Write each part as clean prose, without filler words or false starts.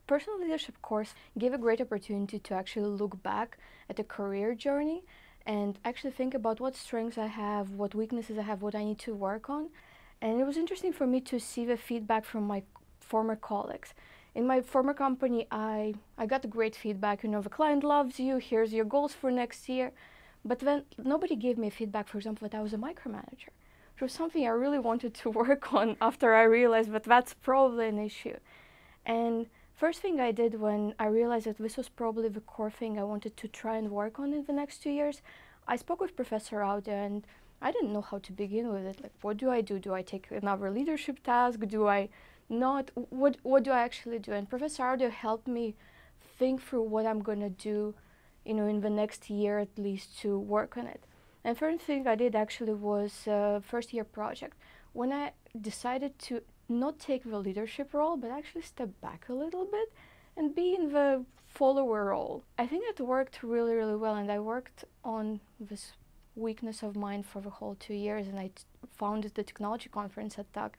personal leadership course gave a great opportunity to actually look back at a career journey and actually think about what strengths I have, what weaknesses I have, what I need to work on. And it was interesting for me to see the feedback from my former colleagues. In my former company, I got great feedback. You know, the client loves you, here's your goals for next year. But then nobody gave me feedback, for example, that I was a micromanager. It was something I really wanted to work on after I realized that that's probably an issue. And first thing I did when I realized that this was probably the core thing I wanted to try and work on in the next 2 years, I spoke with Professor Aude, and I didn't know how to begin with it. Like, what do I do? Do I take another leadership task? Do I not? What do I actually do? And Professor Aude helped me think through what I'm gonna do, you know, in the next year at least to work on it. And first thing I did actually was a first year project. When I decided to not take the leadership role, but actually step back a little bit and be in the follower role. I think it worked really, really well, and I worked on this weakness of mine for the whole 2 years, and I founded the technology conference at TUC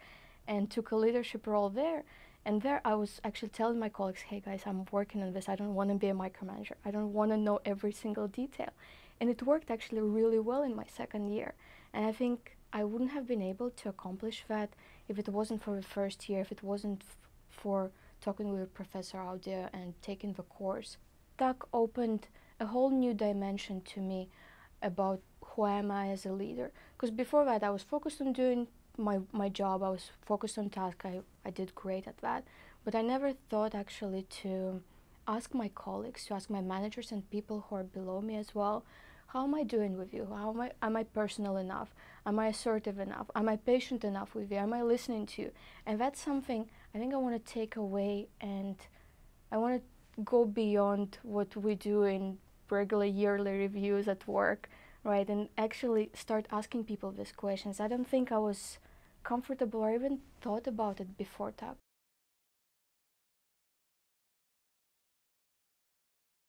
and took a leadership role there. And there I was actually telling my colleagues, hey guys, I'm working on this. I don't want to be a micromanager. I don't want to know every single detail. And it worked actually really well in my second year. And I think I wouldn't have been able to accomplish that if it wasn't for the first year, if it wasn't for talking with Professor Aude and taking the course. TUC opened a whole new dimension to me about who am I as a leader. Because before that, I was focused on doing my job. I was focused on task. I did great at that. But I never thought actually to ask my colleagues, to ask my managers and people who are below me as well, how am I doing with you? Am I personal enough? Am I assertive enough? Am I patient enough with you? Am I listening to you? And that's something I think I want to take away, and I want to go beyond what we do in regular yearly reviews at work, right? And actually start asking people these questions. I don't think I was comfortable or even thought about it before TUC.